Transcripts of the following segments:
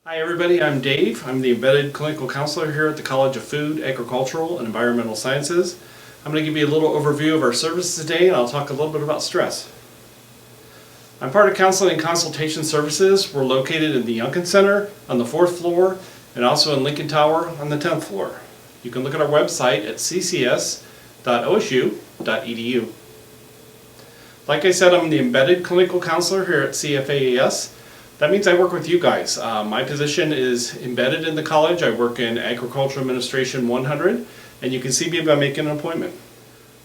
Hi everybody, I'm Dave. I'm the Embedded Clinical Counselor here at the College of Food, Agricultural, and Environmental Sciences. I'm going to give you a little overview of our services today, and I'll talk a little bit about stress. I'm part of Counseling and Consultation Services. We're located in the Youngkin Center on the 4th floor and also in Lincoln Tower on the 10th floor. You can look at our website at ccs.osu.edu. Like I said, I'm the Embedded Clinical Counselor here at CFAES. That means I work with you guys. My position is embedded in the college. I work in Agricultural Administration 100, and you can see me by making an appointment.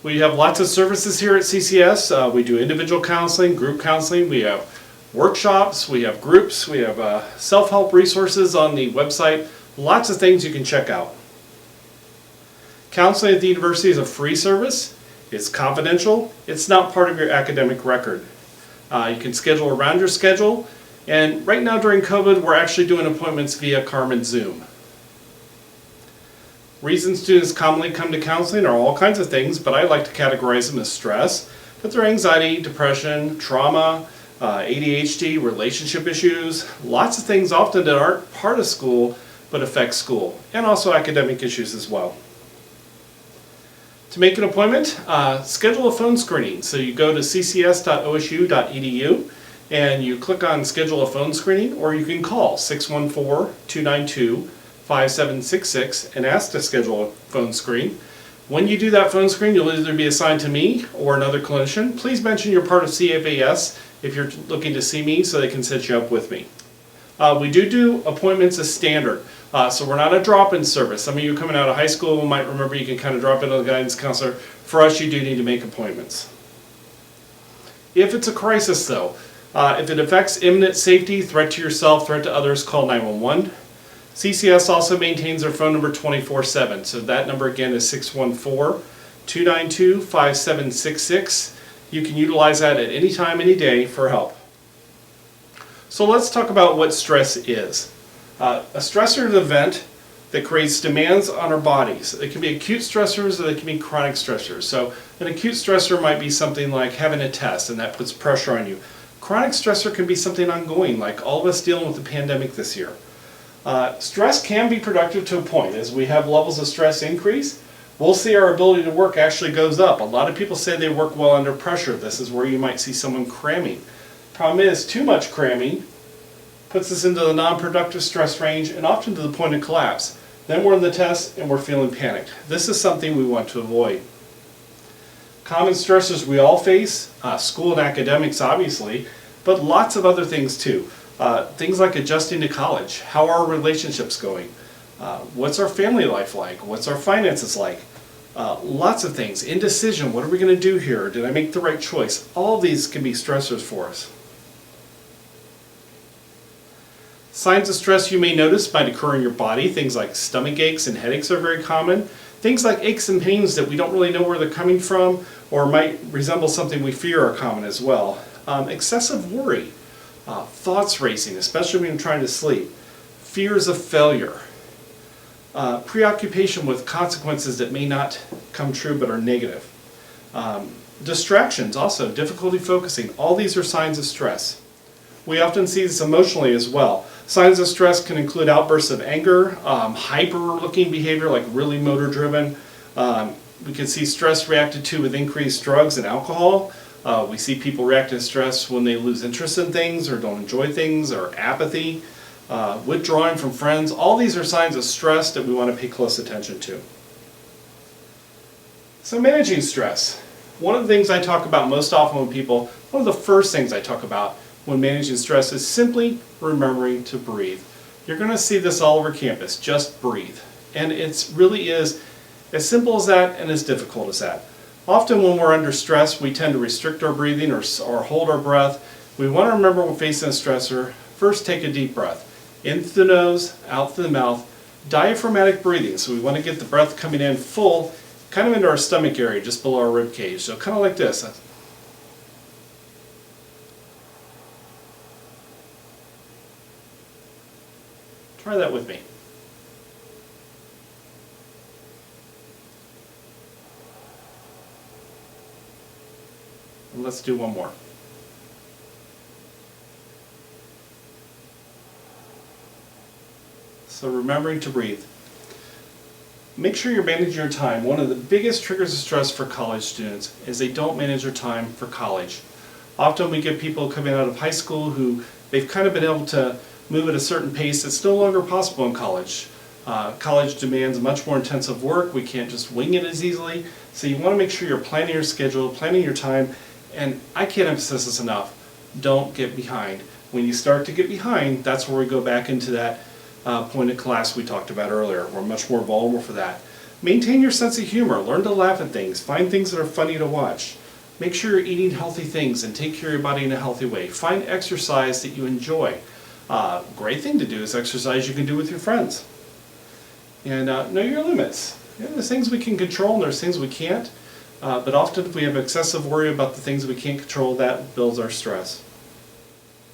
We have lots of services here at CCS. We do individual counseling, group counseling, we have workshops, we have groups, we have self-help resources on the website, lots of things you can check out. Counseling at the university is a free service. It's confidential. It's not part of your academic record. You can schedule around your schedule. And right now during COVID, we're actually doing appointments via Carmen Zoom. Reasons students commonly come to counseling are all kinds of things, but I like to categorize them as stress. But they're anxiety, depression, trauma, ADHD, relationship issues, lots of things often that aren't part of school but affect school, and also academic issues as well. To make an appointment, schedule a phone screening. So you go to ccs.osu.edu. and you click on schedule a phone screening, or you can call 614-292-5766 and ask to schedule a phone screen. When you do that phone screen, you'll either be assigned to me or another clinician. Please mention you're part of CFAS if you're looking to see me so they can set you up with me. We do appointments as standard, so we're not a drop-in service. Some of you coming out of high school might remember you can kind of drop in on the guidance counselor. For us, you do need to make appointments. If it's a crisis though, if it affects imminent safety, threat to yourself, threat to others, call 911. CCS also maintains their phone number 24/7. So that number again is 614-292-5766. You can utilize that at any time, any day for help. So let's talk about what stress is. A stressor is an event that creates demands on our bodies. It can be acute stressors or they can be chronic stressors. So an acute stressor might be something like having a test and that puts pressure on you. Chronic stressor can be something ongoing, like all of us dealing with the pandemic this year. Stress can be productive to a point. As we have levels of stress increase, we'll see our ability to work actually goes up. A lot of people say they work well under pressure. This is where you might see someone cramming. Problem is, too much cramming puts us into the non-productive stress range and often to the point of collapse. Then we're in the test and we're feeling panicked. This is something we want to avoid. Common stressors we all face, school and academics obviously, but lots of other things too. Things like adjusting to college. How are our relationships going? What's our family life like? What's our finances like? Lots of things. Indecision. What are we going to do here? Did I make the right choice? All of these can be stressors for us. Signs of stress you may notice might occur in your body. Things like stomach aches and headaches are very common. Things like aches and pains that we don't really know where they're coming from or might resemble something we fear are common as well. Excessive worry, thoughts racing, especially when you're trying to sleep, fears of failure, preoccupation with consequences that may not come true but are negative. Distractions also, difficulty focusing, all these are signs of stress. We often see this emotionally as well. Signs of stress can include outbursts of anger, hyper-looking behavior like really motor-driven. We can see stress reacted to with increased drugs and alcohol. We see people react to stress when they lose interest in things or don't enjoy things, or apathy, withdrawing from friends. All these are signs of stress that we want to pay close attention to. So managing stress. One of the things I talk about most often with people, one of the first things I talk about when managing stress is simply remembering to breathe. You're going to see this all over campus, just breathe. And it really is as simple as that and as difficult as that. Often when we're under stress, we tend to restrict our breathing or hold our breath. We want to remember when facing a stressor, first take a deep breath. In through the nose, out through the mouth, diaphragmatic breathing. So we want to get the breath coming in full, kind of into our stomach area, just below our rib cage. So kind of like this. Try that with me. And let's do one more. So remembering to breathe. Make sure you're managing your time. One of the biggest triggers of stress for college students is they don't manage their time for college. Often we get people coming out of high school who they've kind of been able to move at a certain pace that's no longer possible in college. College demands much more intensive work. We can't just wing it as easily. So you want to make sure you're planning your schedule, planning your time, and I can't emphasize this enough. Don't get behind. When you start to get behind, that's where we go back into that point of class we talked about earlier. We're much more vulnerable for that. Maintain your sense of humor. Learn to laugh at things. Find things that are funny to watch. Make sure you're eating healthy things and take care of your body in a healthy way. Find exercise that you enjoy. Great thing to do is exercise you can do with your friends. And know your limits. There's things we can control and there's things we can't. But often if we have excessive worry about the things we can't control, that builds our stress.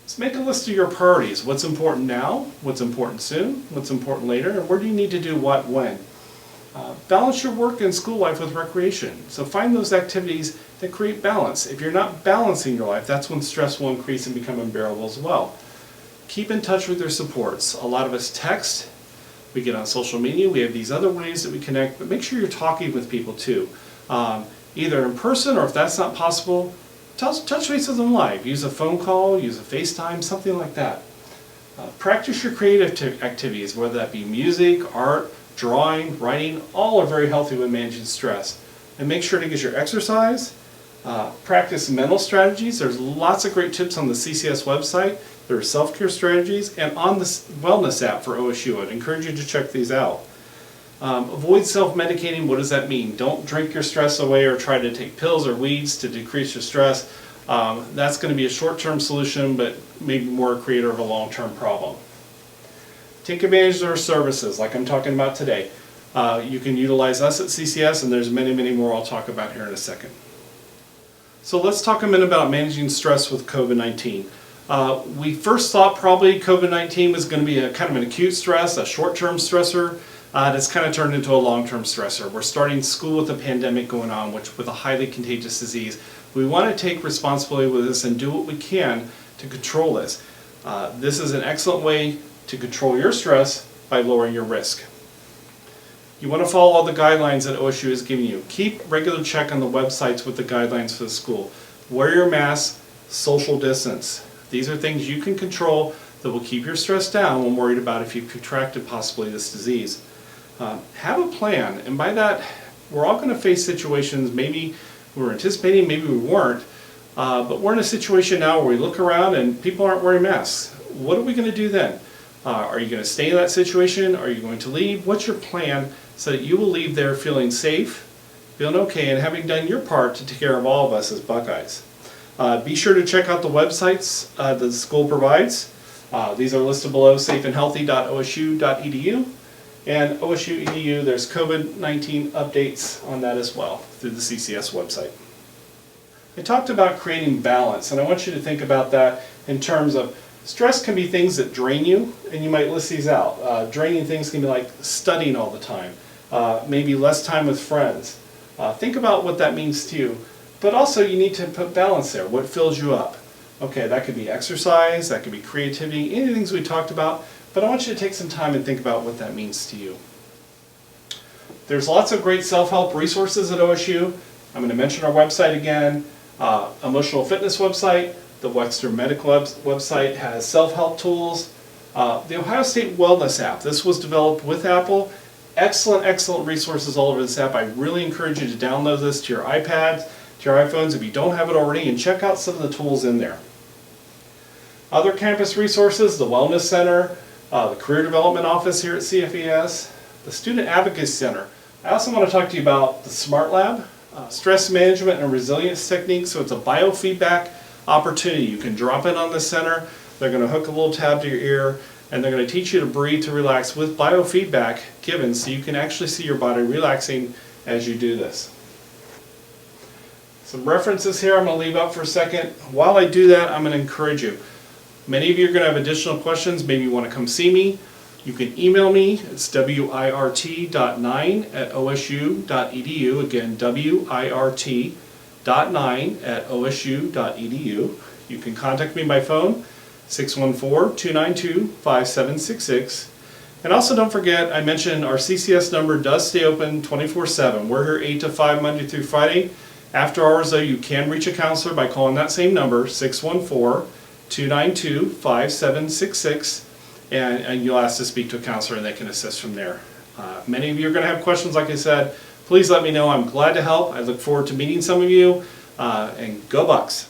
Let's make a list of your priorities. What's important now, what's important soon, what's important later, and where do you need to do what when. Balance your work and school life with recreation. So find those activities that create balance. If you're not balancing your life, that's when stress will increase and become unbearable as well. Keep in touch with your supports. A lot of us text, we get on social media, we have these other ways that we connect, but make sure you're talking with people too. Either in person or if that's not possible, touch base with them live. Use a phone call, use a FaceTime, something like that. Practice your creative activities, whether that be music, art, drawing, writing, all are very healthy when managing stress. And make sure to get your exercise. Practice mental strategies. There's lots of great tips on the CCS website. There are self-care strategies and on the wellness app for OSU. I'd encourage you to check these out. Avoid self-medicating. What does that mean? Don't drink your stress away or try to take pills or weeds to decrease your stress. That's going to be a short-term solution, but maybe more a creator of a long-term problem. Take advantage of our services like I'm talking about today. You can utilize us at CCS, and there's many, many more I'll talk about here in a second. So let's talk a minute about managing stress with COVID-19. We first thought probably COVID-19 was going to be a kind of an acute stress, a short-term stressor. That's kind of turned into a long-term stressor. We're starting school with a pandemic going on, with a highly contagious disease. We want to take responsibility with this and do what we can to control this. This is an excellent way to control your stress by lowering your risk. You want to follow all the guidelines that OSU is giving you. Keep regular check on the websites with the guidelines for the school. Wear your mask, social distance. These are things you can control that will keep your stress down when worried about if you've contracted possibly this disease. Have a plan, and by that, we're all going to face situations maybe we were anticipating, maybe we weren't, but we're in a situation now where we look around and people aren't wearing masks. What are we going to do then? Are you going to stay in that situation? Are you going to leave? What's your plan so that you will leave there feeling safe, feeling okay, and having done your part to take care of all of us as Buckeyes? Be sure to check out the websites that the school provides. These are listed below, safeandhealthy.osu.edu. And OSU EDU, there's COVID-19 updates on that as well through the CCS website. I talked about creating balance, and I want you to think about that in terms of stress can be things that drain you, and you might list these out. Draining things can be like studying all the time, maybe less time with friends. Think about what that means to you. But also you need to put balance there. What fills you up? Okay, that could be exercise, that could be creativity, any of the things we talked about. But I want you to take some time and think about what that means to you. There's lots of great self-help resources at OSU. I'm going to mention our website again. Emotional fitness website. The Wexner Medical website has self-help tools. The Ohio State Wellness app. This was developed with Apple. Excellent, excellent resources all over this app. I really encourage you to download this to your iPads, to your iPhones if you don't have it already, and check out some of the tools in there. Other campus resources, the Wellness Center, the Career Development Office here at CFES, the Student Advocacy Center. I also want to talk to you about the Smart Lab, stress management and resilience techniques. So it's a biofeedback opportunity. You can drop in on the center. They're going to hook a little tab to your ear, and they're going to teach you to breathe, to relax with biofeedback given, so you can actually see your body relaxing as you do this. Some references here I'm going to leave out for a second. While I do that, I'm going to encourage you. Many of you are going to have additional questions. Maybe you want to come see me. You can email me. It's wirt.9@osu.edu. Again, wirt.9@osu.edu. You can contact me by phone, 614-292-5766. And also don't forget, I mentioned our CCS number does stay open 24/7. We're here 8 to 5 Monday through Friday. After hours though, you can reach a counselor by calling that same number, 614-292-5766, and you'll ask to speak to a counselor and they can assist from there. Many of you are going to have questions, like I said. Please let me know. I'm glad to help. I look forward to meeting some of you, and go Bucks!